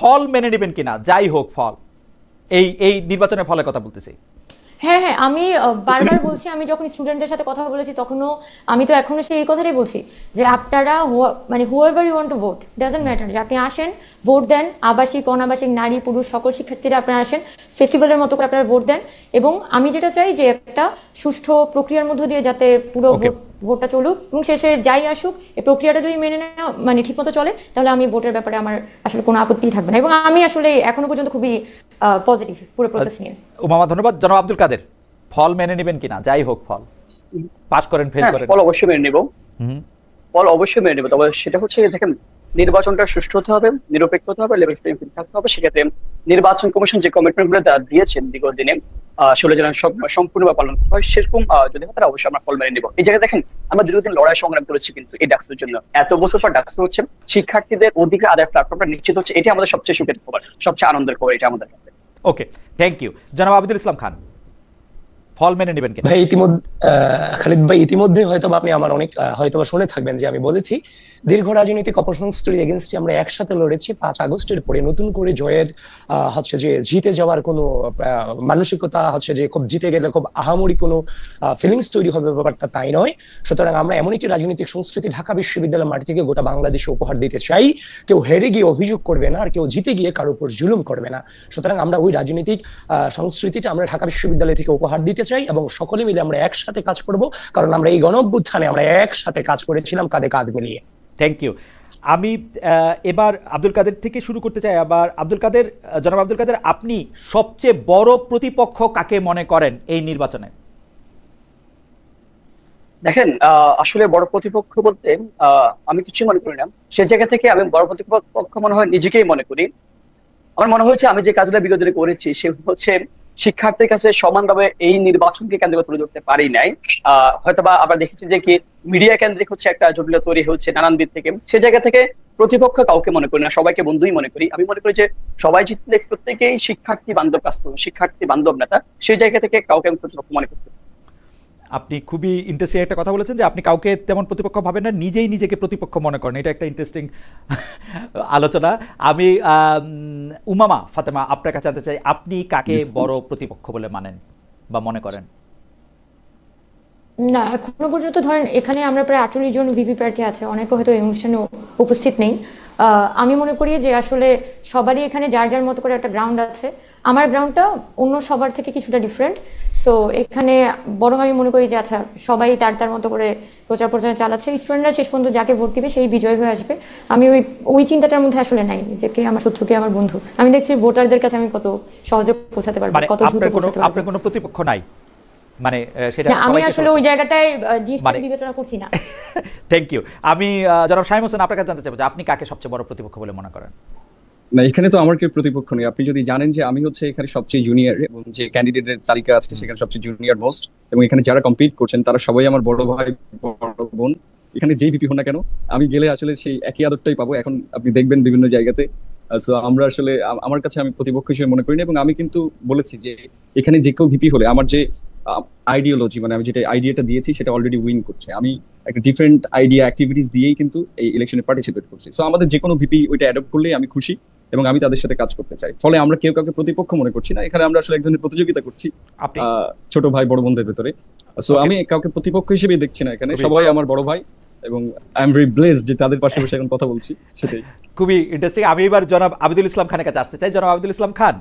ফল মেনে নেবেন কিনা, যাই হোক ফল, এই নির্বাচনের ফলের কথা বলতেছি। হ্যাঁ হ্যাঁ, আমি বারবার বলছি, আমি যখন স্টুডেন্টদের সাথে কথা বলেছি তখনও আমি তো এখনো সেই কথাটাই বলছি যে আপনারা মানে whoever you want to vote, doesn't matter, যে আপনি আসেন, ভোট দেন, আবাসিক অনাবাসিক নারী পুরুষ সকল শিক্ষার্থীরা আপনারা আসেন, ফেস্টিভ্যালের মতো করে আপনারা ভোট দেন। এবং আমি যেটা চাই যে একটা সুষ্ঠু প্রক্রিয়ার মধ্য দিয়ে যাতে পুরো ভোটটা চলুক, এবং শেষে যাই আসুক এই প্রক্রিয়াটা যদি মেনে নেওয়া মানে ঠিকমতো চলে, তাহলে আমি ভোটের ব্যাপারে আমার আসলে কোনো আপত্তিই থাকবে না। এবং আমি আসলে এখনো পর্যন্ত খুবই পজিটিভ পুরো প্রসেস নিয়ে। উমামা ধন্যবাদ। জনাব আব্দুল কাদের, ফল মেনে নেবেন কিনা, যাই হোক ফল, পাস করেন ফেল করেন? ফল অবশ্যই মেনে নেব, ফল অবশ্যই মেনে নেব। তবে সেটা হচ্ছে দেখেন, নির্বাচনটা সুষ্ঠু হতে হবে, নিরপেক্ষ হতে হবে, লেভেল প্লেইং ফিল্ড থাকতে হবে। সেক্ষেত্রে নির্বাচন কমিশন যে কমিটমেন্ট গুলো দিয়েছেন বিগত দিনে, সেগুলো যেন সব সম্পূর্ণভাবে পালন হয়, সেরকম যদি হয় তাহলে অবশ্যই আমরা ফল মেনে নেব। এই জায়গায় দেখেন, আমরা দীর্ঘদিন লড়াই সংগ্রাম করেছি কিন্তু এই ডাকসুর জন্য, এত বছর পর ডাকসু হচ্ছে, শিক্ষার্থীদের অধিকার আদায়ের প্ল্যাটফর্মটা নিশ্চিত হচ্ছে, এটা আমাদের সবচেয়ে সুখের খবর, সবচেয়ে আনন্দের খবর এটা আমাদের কাছে। ওকে, থ্যাংক ইউ। জনাব আবিদুল ইসলাম খান, ফল মেনে নেবেন কিনা? ভাই খালিদ ভাই ইতিমধ্যে হয়তো আপনি আমার অনেক হয়তো শুনে থাকবেন যে আমি বলেছি দীর্ঘ রাজনৈতিক অপসংস্কৃতির এগেনস্টে আমরা একসাথে লড়েছি। 5 আগস্টের পরে নতুন করে জয়ের হচ্ছে যে জিতে যাওয়ার কোনো মানসিকতা হচ্ছে যে খুব জিতে গেলে খুব আহামরি কোনো ফিলিংস তৈরি হবে, ব্যাপারটা তাই নয়। সুতরাং আমরা এমন একটি রাজনৈতিক সংস্কৃতি ঢাকা বিশ্ববিদ্যালয়ের মাটি থেকে গোটা বাংলাদেশে উপহার দিতে চাই। কেউ হেরে গিয়ে অভিযোগ করবে না, আর কেউ জিতে গিয়ে কারোর উপর জুলুম করবে না। সুতরাং আমরা ওই রাজনৈতিক সংস্কৃতিটা আমরা ঢাকা বিশ্ববিদ্যালয় থেকে উপহার দিতে চাই এবং সকলে মিলে আমরা একসাথে কাজ করব, কারণ আমরা এই গণঅভ্যুত্থানে আমরা একসাথে কাজ করেছিলাম কাঁধে কাঁধ মিলিয়ে। Thank you. আমি এবার আব্দুল কাদের থেকে শুরু করতে চাই। আবার আব্দুল কাদের, জনাব আব্দুল কাদের, আপনি সবচেয়ে বড় প্রতিপক্ষ কাকে মনে করেন এই নির্বাচনে? দেখেন, আসলে বড় প্রতিপক্ষ বলতে আমি কিছু মনে করি না। সে জায়গা থেকে আমি বড় প্রতিপক্ষ মনে হয় নিজেকেই মনে করি। আমার মনে হয়েছে আমি যে কাজগুলো বিগত দিনে করেছি সে হচ্ছে শিক্ষার্থীর কাছে সমানভাবে এই নির্বাচনকে কেন্দ্র করে তুলে ধরতে পারি নাই। হয়তোবা আমরা দেখেছি যে কি মিডিয়া কেন্দ্রিক হচ্ছে একটা জটিলতা তৈরি হচ্ছে নানান দিক থেকে। সে জায়গা থেকে প্রতিপক্ষ কাউকে মনে করি না, সবাইকে বন্ধুই মনে করি। আমি মনে করি যে সবাই জিতলে প্রত্যেকেই শিক্ষার্থী বান্ধব কাজ করুন, শিক্ষার্থী বান্ধব নেতা, সেই জায়গা থেকে কাউকে আমি প্রতিপক্ষ মনে করতে। আপনি খুবই ইন্টারেস্টিং একটা কথা বলেছেন যে আপনি কাউকে তেমন প্রতিপক্ষ ভাবেন না, নিজেই নিজেকে প্রতিপক্ষ মনে করেন। এটা একটা ইন্টারেস্টিং আলোচনা। আমি উমামা ফাতেমা আপনার কাছে জানতে চাই, আপনি কাকে বড় প্রতিপক্ষ বলে মানেন বা মনে করেন? না, এখনো পর্যন্ত ধরেন এখানে আমরা প্রায় 48 জন ভিপি প্রার্থী আছে, অনেকে হয়তো এই অনুষ্ঠানে উপস্থিত নেই। আমি মনে করি যে আসলে সবারই এখানে যার যার মতো করে একটা গ্রাউন্ড আছে। আমার গ্রাউন্ডটা অন্য সবার থেকে কিছুটা ডিফারেন্ট। সো এখানে বরং আমি মনে করি যে আচ্ছা সবাই তার তার মতো করে প্রচার চালাচ্ছে, স্টুডেন্টরা শেষ পর্যন্ত যাকে ভোট দিবে সেই বিজয় হয়ে আসবে। আমি ওই চিন্তাটার মধ্যে আসলে নাই যে কে আমার শত্রু কে আমার বন্ধু। আমি দেখছি ভোটারদের কাছে আমি কত সহজে পৌঁছাতে পারবো, কত দ্রুত পৌঁছাতে পারবো। আপনার কোনো প্রতিপক্ষ নাই মানে সেটা? আমি আসলে ওই জায়গাটায় বিবেচনা করছি না। Thank you. আমি জনাব শামীম হোসেন আপনার কাছে জানতে চাইবো যে আপনি কাকে সবচেয়ে বড় প্রতিপক্ষ বলে মনে করেন? না, এখানে তো আমার কেউ প্রতিপক্ষ নেই। আপনি যদি জানেন যে আমি হচ্ছে এখানে সবচেয়ে জুনিয়র এবং যে ক্যান্ডিডেটের তালিকা আছে সেখানে সবচেয়ে জুনিয়র মোস্ট, এবং এখানে যারা কম্পিট করছেন তারা সবাই আমার বড় ভাই বড় বোন। এখানে যেই ভিপি হন না কেন আমি গেলে আসলে সেই একই আদরটাই পাবো। এখন আপনি দেখবেন বিভিন্ন জায়গাতে। সো আমরা আসলে আমার কাছে আমি প্রতিপক্ষ হিসেবে মনে করি না, এবং আমি কিন্তু বলেছি যে এখানে যে কেউ ভিপি হলে আমার যে আইডিওলজি মানে আমি যেটা আইডিয়াটা দিয়েছি সেটা অলরেডি উইন করছে। আমি একটা ডিফারেন্ট আইডিয়া অ্যাক্টিভিটিস দিয়েই কিন্তু এই ইলেকশনে পার্টিসিপেট করছি। সো আমাদের যে কোনো ভিপি ওইটা অ্যাডপ্ট করলেই আমি খুশি এবং আমি তাদের সাথে কাজ করতে চাই। ফলে আমরা কেউ কাউকে প্রতিপক্ষ মনে করছি না, এখানে আমরা আসলে এক ধরনের প্রতিযোগিতা করছি ছোট ভাই বড় বোনদের ভেতরে। সো আমি কাউকে প্রতিপক্ষ হিসেবে দেখছি না, এখানে সবাই আমার বড় ভাই এবং আই এম ভেরি ব্লেসড যে তাদের পাশে বসে এখন কথা বলছি, সেটাই খুবই ইন্টারেস্টিং। আমি এবার জনাব আবিদুল ইসলাম খানের কাছে আসতে চাই। জনাব আবিদুল ইসলাম খান,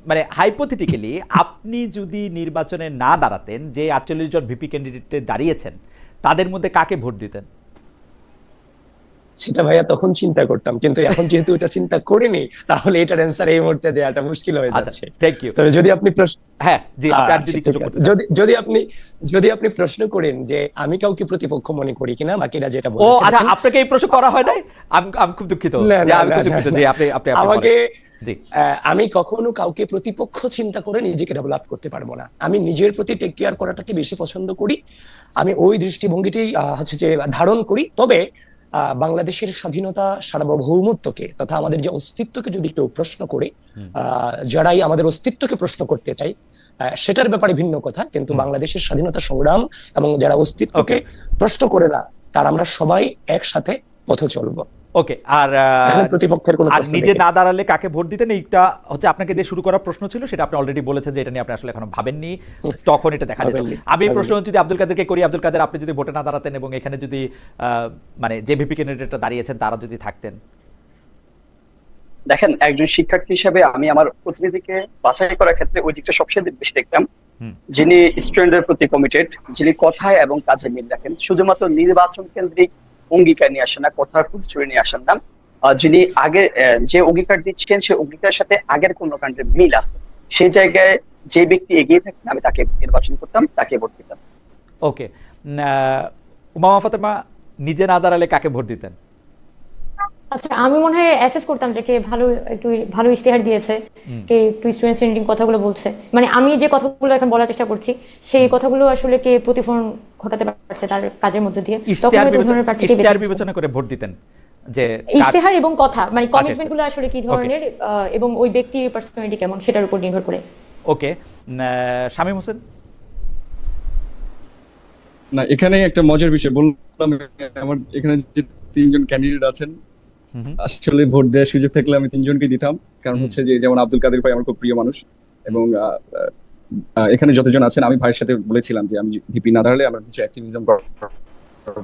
মানে হাইপোথেটিক্যালি আপনি যদি নির্বাচনে না দাঁড়াতেন, যে 48 জন ভিপি ক্যান্ডিডেটে দাঁড়িয়েছেন তাদের মধ্যে কাকে ভোট দিতেন? সেটা ভাইয়া তখন চিন্তা করতাম, কিন্তু এখন যেহেতু এটা চিন্তা করিনি তাহলে এটার অ্যানসার এই মুহূর্তে দেওয়াটা মুশকিল হয়ে যাচ্ছে। Thank you. তবে যদি আপনি যদি আপনি প্রশ্ন করেন যে আমি কাউকে প্রতিপক্ষ মনে করি কিনা, বাকিরা যেটা বলেছেন। ও আচ্ছা, আপনাকে এই প্রশ্ন করা হয় নাই? আমি খুব দুঃখিত যে আপনি আমাকে আমি কখনো কাউকে প্রতিপক্ষ চিন্তা করে নিজেকে ডেভেলপ করতে পারবো না। আমি নিজের প্রতি টেক কেয়ার করাটাকে বেশি পছন্দ করি, আমি ওই দৃষ্টিভঙ্গিটি হচ্ছে যে ধারণ করি। তবে বাংলাদেশের স্বাধীনতা সার্বভৌমত্বকে তথা আমাদের যে অস্তিত্বকে যদি কেউ প্রশ্ন করে, যারাই আমাদের অস্তিত্বকে প্রশ্ন করতে চাই সেটার ব্যাপারে ভিন্ন কথা, কিন্তু বাংলাদেশের স্বাধীনতা সংগ্রাম এবং যারা অস্তিত্বকে প্রশ্ন করে না তারা আমরা সবাই একসাথে পথে চলবো। ওকে, আর এখানে প্রতিপক্ষের কোনো আর প্রশ্ন নিজে নেই। না দাঁড়ালে কাকে ভোট দিতেন, এইটা হচ্ছে আপনাকে দিয়ে শুরু করার প্রশ্ন ছিল, সেটা আপনি অলরেডি বলেছেন যে এটা নিয়ে আপনি আসলে এখনো ভাবেননি, তখন এটা দেখা যেত। ভাবেননি, আমি এই ভাবেননি। প্রশ্ন যদি আব্দুল কাদেরকে করি, আব্দুল কাদের আপনি যদি ভোটে না দাঁড়াতেন এবং এখানে যদি মানে যে ভিপি ক্যান্ডিডেটরা দাঁড়িয়েছেন তারা যদি থাকতেন? দেখেন, একজন শিক্ষার্থী হিসেবে আমি আমার প্রতিনিধিকে বাছাই করার ক্ষেত্রে ওই দিকটা সবচেয়ে বেশি দেখতাম, যিনি স্টুডেন্টের প্রতি কমিটেড, যিনি কথায় এবং কাজে মিল রাখেন, শুধুমাত্র নির্বাচন কেন্দ্রিক অঙ্গীকার নিয়ে আসেন না, কথার প্রতিশ্রুতি নিয়ে আসেন না, যিনি আগে যে অঙ্গীকার দিচ্ছেন সেই অঙ্গীকারের সাথে আগের কর্মকাণ্ডের মিল আছে, সেই জায়গায় যে ব্যক্তি এগিয়ে থাকেন আমি তাকে নির্বাচন করতাম, তাকে ভোট দিতাম। ওকে, উমামা ফাতেমা নিজে না দাঁড়ালে কাকে ভোট দিতেন? আচ্ছা, আমি মনে হয় অ্যাসেস করতাম যে কে ভালো ইশতেহার দিয়েছে, কে একটু স্টুডেন্ট সেন্টারিং কথাগুলো বলছে, মানে আমি যে কথাগুলো এখন বলার চেষ্টা করছি সেই কথাগুলো আসলে কে প্রতিফলন ঘটাতে পারছে তার কাজের মধ্যে দিয়ে, তখন হয়তো ওই ধরনের প্রার্থীকে বেছে ইশতেহার নিতাম। বিবেচনা করে ভোট দিতেন যে ইশতেহার এবং কথা, মানে আচ্ছা, কমিটমেন্ট গুলো আসলে কি ধরনের এবং ওই ব্যক্তির পার্সোনালিটি কেমন সেটার উপর নির্ভর করে। ওকে, শামীম হোসেন? না, এখানে একটা মজার বিষয় বললাম, আমার এখানে যে 3 জন ক্যান্ডিডেট আছেন, আসলে ভোট দেওয়ার সুযোগ থাকলে আমি 3 জনকে দিতাম। কারণ হচ্ছে যে যেমন আব্দুল কাদের ভাই আমার খুব প্রিয় মানুষ, এবং এখানে যতজন আছেন, আমি ভাইয়ের সাথে বলেছিলাম যে আমি ভিপি না দাঁড়ালে আমার কিছু অ্যাক্টিভিজম করার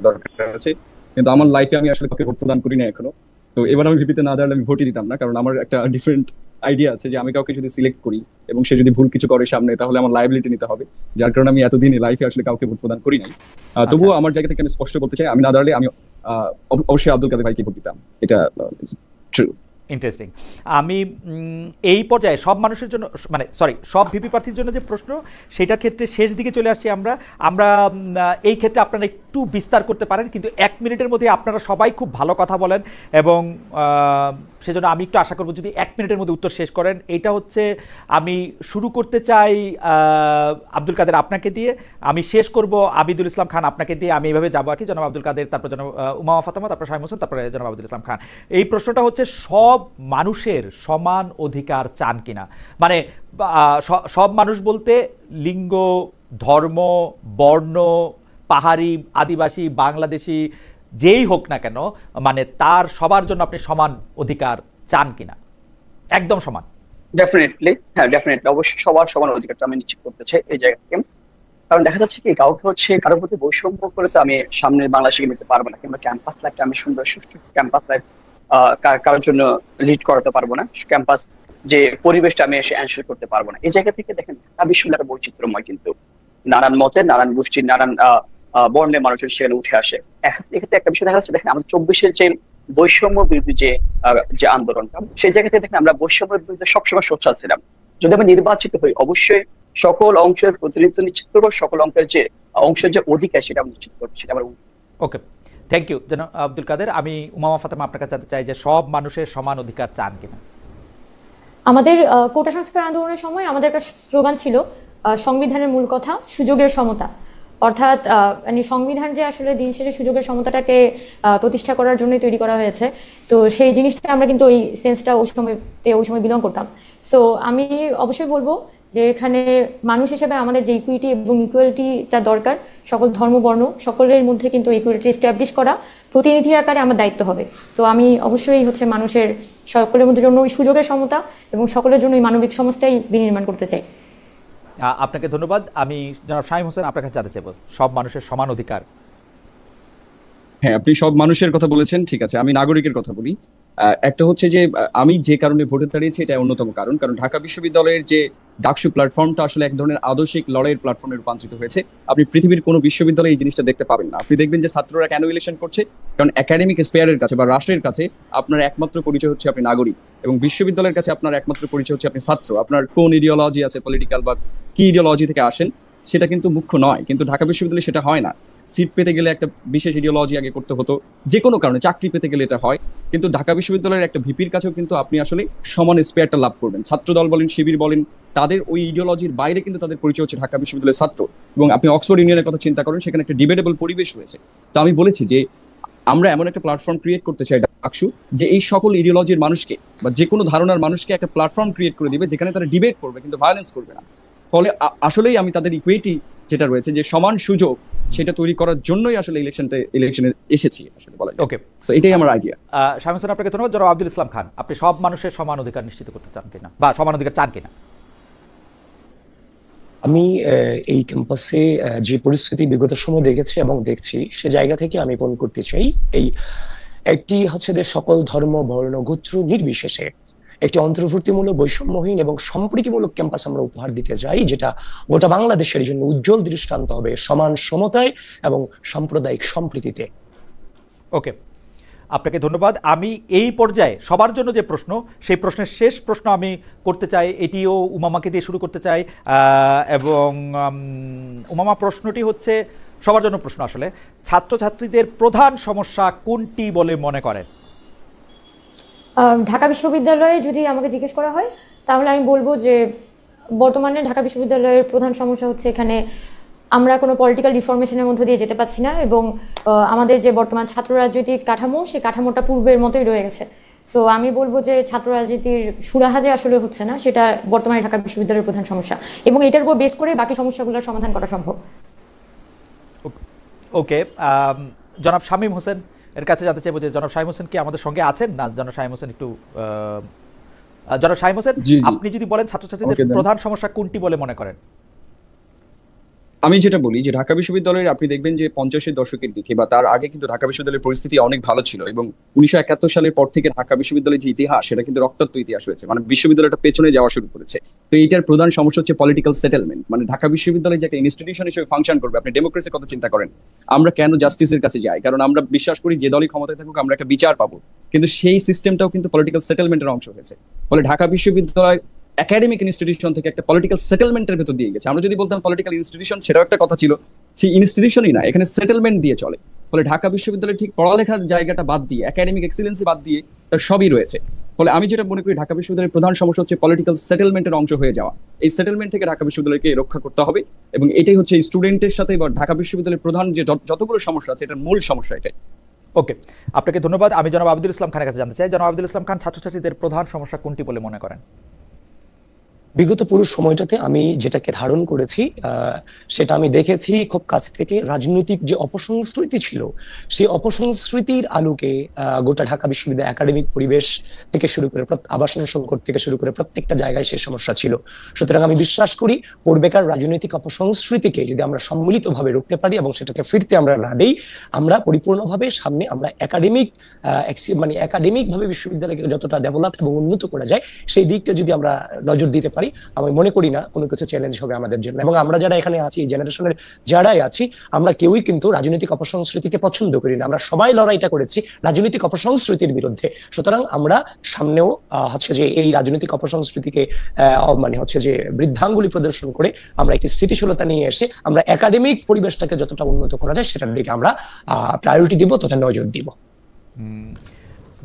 দরকার আছে, কিন্তু আমার লাইফে আমি আসলে কাউকে ভোট প্রদান করি না এখনো। তো এবার আমি ভিপিতে না দাঁড়ালে আমি ভোটই দিতাম না, কারণ আমার একটা ডিফারেন্ট আইডিয়া আছে যে আমি কাউকে যদি সিলেক্ট করি এবং সে যদি ভুল কিছু করে সামনে, তাহলে আমার লায়াবিলিটি নিতে হবে, যার কারণে আমি এতদিন লাইফে আসলে কাউকে ভোট প্রদান করি নাই। তবুও আমার জায়গা থেকে আমি স্পষ্ট করতে চাই, আমি না দাঁড়ালে আমি অবশ্যই আব্দুল কাদের ভাইকে ভোট দিতাম, এটা ট্রু। ইন্টারেস্টিং। আমি এই পর্যায়ে সব মানুষের জন্য, মানে সরি, সব ভিপি প্রার্থীর জন্য যে প্রশ্ন, সেটার ক্ষেত্রে শেষ দিকে চলে আসছি আমরা। এই ক্ষেত্রে আপনারা একটু বিস্তার করতে পারেন, কিন্তু 1 মিনিটের মধ্যে আপনারা সবাই খুব ভালো কথা বলেন, এবং সেজন্য আমি একটু আশা করবো যদি 1 মিনিটের মধ্যে উত্তর শেষ করেন। এইটা হচ্ছে আমি শুরু করতে চাই আব্দুল কাদের আপনাকে দিয়ে, আমি শেষ করব আবিদুল ইসলাম খান আপনাকে দিয়ে, আমি এইভাবে যাবো আর কি। জনাব আব্দুল কাদের, তারপর জনাব উমামা ফাতেমা, তারপর শামীম হোসেন, তারপরে জনাব আবিদুল ইসলাম খান। এই প্রশ্নটা হচ্ছে সব মানুষের সমান অধিকার চান কিনা, মানে সব মানুষ বলতে লিঙ্গ, ধর্ম, বর্ণ, পাহাড়ি, আদিবাসী, বাংলাদেশি, যেই হোক না কেন, মানে তার সবার জন্য আপনি সমান অধিকার চান কিনা, একদম সমান? ডেফিনেটলি, হ্যাঁ ডেফিনেটলি, অবশ্যই সবার সমান অধিকারটা আমি নিশ্চিত করতে চাই এই জায়গা থেকে। কারণ দেখা যাচ্ছে কি, কাউকে হচ্ছে কারোর প্রতি বৈষম্য করে তো আমি সামনে বাংলাদেশে নিতে পারবো না, কিংবা ক্যাম্পাস লাইফটা আমি সুন্দর সুষ্ঠু ক্যাম্পাস লাইফ কারোর জন্য লিড করাতে পারবো না, ক্যাম্পাস যে পরিবেশটা আমি এসে এনশিওর করতে পারবো না। এই জায়গা থেকে দেখেন, বিশ্ববিদ্যালয় বৈচিত্র্যময়, কিন্তু নানান মতের, নানান গোষ্ঠীর, নানান বর্ণের মানুষের সেখানে উঠে আসে। এক্ষেত্রে একটা বিষয় দেখা যাচ্ছে, দেখেন আমাদের 24-এর যে বৈষম্য বিরোধী যে আন্দোলনটা, সেই জায়গা থেকে দেখেন আমরা বৈষম্যের বিরুদ্ধে সবসময় সোচ্চার ছিলাম। যদি আমি নির্বাচিত হই, অবশ্যই সকল অংশের প্রতিনিধিত্ব নিশ্চিত করবো, সকল অংশের যে অধিকার সেটা আমি নিশ্চিত করবো, সেটা আমার। ওকে, থ্যাংক ইউ জনাব আব্দুল কাদের। আমি উমামা ফাতেমা আপনার কাছে জানতে চাই যে সব মানুষের সমান অধিকার চান কিনা? আমাদের কোটা সংস্কার আন্দোলনের সময় আমাদের একটা স্লোগান ছিল, সংবিধানের মূল কথা সুযোগের সমতা। অর্থাৎ মানে সংবিধান যে আসলে দিন শেষে সুযোগের সমতাটাকে প্রতিষ্ঠা করার জন্যই তৈরি করা হয়েছে, তো সেই জিনিসটা আমরা কিন্তু ওই সেন্সটা ওই সময় বিলং করতাম। সো আমি অবশ্যই বলবো যে এখানে মানুষ হিসেবে আমাদের যে ইকুইটি এবং ইকুয়ালিটিটা দরকার, সকল ধর্ম বর্ণ সকলের মধ্যে কিন্তু ইকুয়ালিটি এস্টাবলিশ করা প্রতিনিধি আকারে আমার দায়িত্ব হবে। তো আমি অবশ্যই হচ্ছে মানুষের সকলের মধ্যে জন্য ওই সুযোগের সমতা এবং সকলের জন্য ওই মানবিক সমাজটাই বিনির্মাণ করতে চাই। আপনাকে ধন্যবাদ। আমি জনাব শামীম হোসেন আপনার কাছে জানতে চাইব সব মানুষের সমান অধিকার। হ্যাঁ, আপনি সব মানুষের কথা বলেছেন, ঠিক আছে, আমি নাগরিকের কথা বলি। একটা হচ্ছে যে আমি যে কারণে ভোটে দাঁড়িয়েছি, এটা অন্যতম কারণ ঢাকা বিশ্ববিদ্যালয়ের যে ডাকসু প্ল্যাটফর্মটা আসলে এক ধরনের আদর্শিক লড়াইয়ের প্ল্যাটফর্মে রূপান্তরিত হয়েছে। আপনি পৃথিবীর কোনো বিশ্ববিদ্যালয়ে এই জিনিসটা দেখতে পাবেন না। আপনি দেখবেন যে ছাত্ররা কেন ইলেকশন করছে, কারণ একাডেমিক স্পেয়ারের কাছে বা রাষ্ট্রের কাছে আপনার একমাত্র পরিচয় হচ্ছে আপনি নাগরিক, এবং বিশ্ববিদ্যালয়ের কাছে আপনার একমাত্র পরিচয় হচ্ছে আপনি ছাত্র। আপনার কোন ইডিওলজি আছে, পলিটিক্যাল বা কি ইডিওলজি থেকে আসেন, সেটা কিন্তু মুখ্য নয়। কিন্তু ঢাকা বিশ্ববিদ্যালয়ে সেটা হয় না। সিট পেতে গেলে একটা বিশেষ ইডিওলজি আগে করতে হতো, যে কোনো কারণে চাকরি পেতে গেলে এটা হয়। কিন্তু ঢাকা বিশ্ববিদ্যালয়ের একটা ভিপির কাছেও কিন্তু আপনি আসলে সমান স্পেয়ারটা লাভ করবেন। ছাত্রদল বলেন, শিবির বলেন, তাদের ওই ইডিওলজির বাইরে কিন্তু তাদের পরিচয় হচ্ছে ঢাকা বিশ্ববিদ্যালয়ের ছাত্র। এবং আপনি অক্সফোর্ড ইউনিয়নের কথা চিন্তা করেন, সেখানে একটা ডিবেটেবল পরিবেশ রয়েছে। তো আমি বলেছি যে আমরা এমন একটা প্ল্যাটফর্ম ক্রিয়েট করতে চাই ডাকসু, যে এই সকল ইডিওলজির মানুষকে বা যে কোনো ধারণার মানুষকে একটা প্ল্যাটফর্ম ক্রিয়েট করে দিবে, যেখানে তারা ডিবেট করবে কিন্তু ভায়োলেন্স করবে না। ফলে আসলেই আমি তাদের ইকুইটি যেটা রয়েছে, যে সমান সুযোগ, সেটা তৈরি করার জন্যই আসলে ইলেকশনে এসেছি আসলে বলা যায়। ওকে, সো এটাই আমার আইডিয়া। শামীম হোসেন, আপনাকে ধন্যবাদ। জনাব আব্দুল ইসলাম খান, আপনি সব মানুষের সমান অধিকার নিশ্চিত করতে চান কিনা, বা সমান অধিকার চান কিনা? আমি এই ক্যাম্পাসে যে পরিস্থিতি বিগত সময় দেখেছি এবং দেখছি, সে জায়গা থেকে আমি মনে করতে চাই এই একটি হচ্ছে যে সকল ধর্ম বর্ণ গোত্র নির্বিশেষে একটি অন্তর্ভুক্তিমূলক বৈষম্যহীন এবং সম্প্রীতিমূলক ক্যাম্পাস আমরা উপহার দিতে যাই, যেটা গোটা বাংলাদেশের জন্য উজ্জ্বল দৃষ্টান্ত হবে সমান সমতায় এবং সাম্প্রদায়িক সম্প্রীতিতে। ওকে, আপনাকে ধন্যবাদ। আমি এই পর্যায়ে সবার জন্য যে প্রশ্ন, সেই প্রশ্নের শেষ প্রশ্ন আমি করতে চাই, এটিও উমামাকে দিয়ে শুরু করতে চাই। এবং উমামা, প্রশ্নটি হচ্ছে সবার জন্য প্রশ্ন আসলে, ছাত্রছাত্রীদের প্রধান সমস্যা কোনটি বলে মনে করেন? ঢাকা বিশ্ববিদ্যালয়ে যদি আমাকে জিজ্ঞেস করা হয়, তাহলে আমি বলবো যে বর্তমানে ঢাকা বিশ্ববিদ্যালয়ের প্রধান সমস্যা হচ্ছে এখানে আমরা কোনো পলিটিক্যাল রিফরমেশনের মধ্যে দিয়ে যেতে পারছি না, এবং আমাদের যে বর্তমান ছাত্র রাজনৈতিক কাঠামো, সেই কাঠামোটা পূর্বের মতোই রয়ে গেছে। সো আমি বলবো যে ছাত্র রাজনীতির সুরাহা যে আসলে হচ্ছে না, সেটা বর্তমানে ঢাকা বিশ্ববিদ্যালয়ের প্রধান সমস্যা, এবং এটার উপর বেস করে বাকি সমস্যাগুলোর সমাধান করা সম্ভব। ওকে, জনাব শামীম হোসেন এর কাছে জানতে চাইবো যে জনাব শামীম হোসেন কি আমাদের সঙ্গে আছেন? না, জনাব শামীম হোসেন একটু জনাব শামীম হোসেন, আপনি যদি বলেন ছাত্রছাত্রীদের প্রধান সমস্যা কোনটি বলে মনে করেন? আমি যেটা বলি যে ঢাকা বিশ্ববিদ্যালয়ের, আপনি দেখবেন যে 50-এর দশকের দিকে বা তার আগে কিন্তু ঢাকা বিশ্ববিদ্যালয়ের পরিস্থিতি অনেক ভালো ছিল, এবং 1971 সালের পর থেকে ঢাকা বিশ্ববিদ্যালয়ের যে ইতিহাস, সেটা কিন্তু রক্তাক্ত ইতিহাস হয়েছে, মানে বিশ্ববিদ্যালয়টা পেছনে যাওয়া শুরু করেছে। তো এইটার প্রধান সমস্যা হচ্ছে পলিটিক্যাল সেটেলমেন্ট। মানে ঢাকা বিশ্ববিদ্যালয় যে একটা ইনস্টিটিউশন হিসেবে ফাংশন করবে, আপনি ডেমোক্রেসির কথা চিন্তা করেন, আমরা কেন জাস্টিসের কাছে যাই? কারণ আমরা বিশ্বাস করি যে দলই ক্ষমতায় থাকুক আমরা একটা বিচার পাবো, কিন্তু সেই সিস্টেমটাও কিন্তু পলিটিক্যাল সেটেলমেন্টের অংশ হয়েছে। ফলে ঢাকা বিশ্ববিদ্যালয় একাডেমিক ইনস্টিটিউশন থেকে একটা পলিটিক্যাল সেটেলমেন্টের ভেতর দিয়ে গেছে। আমরা যদি বলতাম পলিটিক্যাল ইনস্টিটিউশন, সেটাও একটা কথা ছিল, সেই ইনস্টিটিউশনই না, এখানে সেটেলমেন্ট দিয়ে চলে। ফলে ঢাকা বিশ্ববিদ্যালয় ঠিক পড়ালেখার জায়গাটা বাদ দিয়ে, একাডেমিক এক্সিলেন্সি বাদ দিয়ে তার সবই রয়েছে। ফলে আমি যেটা মনে করি, ঢাকা বিশ্ববিদ্যালয়ের প্রধান সমস্যা হচ্ছে পলিটিক্যাল সেটেলমেন্টের অংশ হয়ে যাওয়া। এই সেটেলমেন্ট থেকে ঢাকা বিশ্ববিদ্যালয়কে রক্ষা করতে হবে, এবং এটাই হচ্ছে স্টুডেন্টের সাথে বা ঢাকা বিশ্ববিদ্যালয়ের প্রধান যে যতগুলো সমস্যা আছে, এটার মূল সমস্যা এটাই। ওকে, আপনাকে ধন্যবাদ। আমি জনাব আব্দুল ইসলাম খানের কাছে জানতে চাই, জনাব আব্দুল ইসলাম খান, ছাত্রছাত্রীদের প্রধান সমস্যা কোনটি বলে মনে করেন? বিগত পুরো সময়টাতে আমি যেটাকে ধারণ করেছি, সেটা আমি দেখেছি খুব কাছ থেকে। রাজনৈতিক যে অপসংস্কৃতি ছিল, সেই অপসংস্কৃতির আলোকে গোটা ঢাকা বিশ্ববিদ্যালয় একাডেমিক পরিবেশ থেকে শুরু করে আবাসন সংকট থেকে শুরু করে প্রত্যেকটা জায়গায় সেই সমস্যা ছিল। সুতরাং আমি বিশ্বাস করি পূর্বেকার রাজনৈতিক অপসংস্কৃতিকে যদি আমরা সম্মিলিতভাবে রুখতে পারি এবং সেটাকে ফিরতে আমরা না দেই, আমরা পরিপূর্ণভাবে সামনে আমরা একাডেমিক ভাবে বিশ্ববিদ্যালয়কে যতটা ডেভেলপ এবং উন্নত করা যায়, সেই দিকটা যদি আমরা নজর দিতে পারি, আমি মনে করি না কোনো কিছু চ্যালেঞ্জ হবে আমাদের জন্য। এবং আমরা যারা এখানে আছি, জেনারেশনের যারাই আছি, আমরা কেউই কিন্তু রাজনৈতিক অপসংস্কৃতিকে পছন্দ করি না। আমরা সবাই লড়াইটা করেছি রাজনৈতিক অপসংস্কৃতির বিরুদ্ধে। সুতরাং আমরা সামনেও হচ্ছে যে এই রাজনৈতিক অপসংস্কৃতিকে হচ্ছে যে বৃদ্ধাঙ্গুলি প্রদর্শন করে আমরা একটি স্থিতিশীলতা নিয়ে এসে আমরা একাডেমিক পরিবেশটাকে যতটা উন্নত করা যায় সেটার দিকে আমরা প্রায়োরিটি দিব, তথা নজর দিব।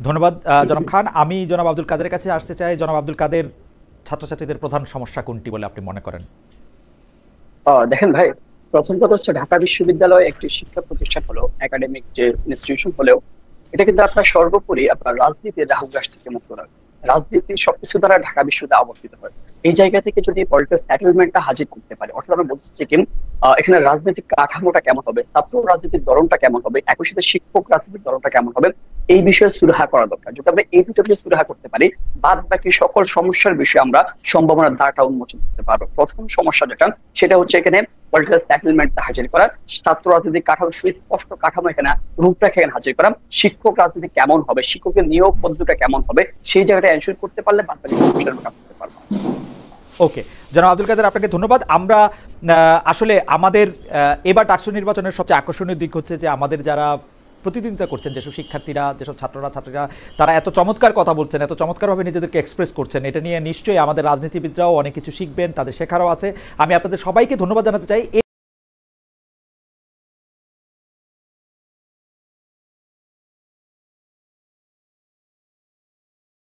ধন্যবাদ জনাব খান। আমি জনাব আব্দুল কাদেরের কাছে আসতে চাই। জনাব আব্দুল কাদের, ছাত্রছাত্রীদের প্রধান সমস্যা কোনটি বলে আপনি মনে করেন? দেখেন ভাই, প্রথম কথা হচ্ছে ঢাকা বিশ্ববিদ্যালয় একটি শিক্ষা প্রতিষ্ঠান হলো, একাডেমিক যে ইনস্টিটিউশন হলেও এটা কিন্তু আপনার সর্বোপরি আপনার রাজনীতির রাহুগ্রাস থেকে মুক্ত রাখে। রাজনীতি সবকিছু দ্বারা ঢাকা বিশ্ববিদ্যালয় আবর্তিত হয়। এই জায়গা থেকে যদি পলিটিক্যাল সেটেলমেন্টটা হাজির করতে পারে, অর্থাৎ আমরা বলছি যে এখানে রাজনৈতিক কাঠামোটা কেমন হবে, ছাত্র রাজনীতির ধরনটা কেমন হবে, একই সাথে শিক্ষক রাজনীতির ধরনটা কেমন হবে, এই বিষয়ে সুরাহা করা দরকার। যদি আমরা এই দুটো বিষয়ে সুরাহা করতে পারি, বাদ বাকি সকল সমস্যার বিষয়ে আমরা সম্ভাবনার দ্বারটা উন্মোচন করতে পারবো। প্রথম সমস্যা যেটা, সেটা হচ্ছে এখানে পলিটিক্যাল সেটেলমেন্টটা হাজির করা, ছাত্র রাজনীতির কাঠামো, সুস্পষ্ট কাঠামো এখানে রূপরেখা এখানে হাজির করা, শিক্ষক রাজনীতি কেমন হবে, শিক্ষকের নিয়োগ পদ্ধতিটা কেমন হবে, সেই জায়গাটা এনশিওর করতে পারলে বাদ বাকি সমস্যার কাজ করতে পারবো। ওকে, জনাব আব্দুল কাদের, আপনাকে ধন্যবাদ। আমরা আসলে আমাদের এবার ডাকসু নির্বাচনের সবচেয়ে আকর্ষণীয় দিক হচ্ছে যে আমাদের যারা প্রতিদ্বন্দ্বিতা করছেন, যেসব শিক্ষার্থীরা, যেসব ছাত্রীরা, তারা এত চমৎকার কথা বলছেন, এত চমৎকারভাবে নিজেদেরকে এক্সপ্রেস করছেন, এটা নিয়ে নিশ্চয়ই আমাদের রাজনীতিবিদরাও অনেক কিছু শিখবেন, তাদের শেখারও আছে। আমি আপনাদের সবাইকে ধন্যবাদ জানাতে চাই।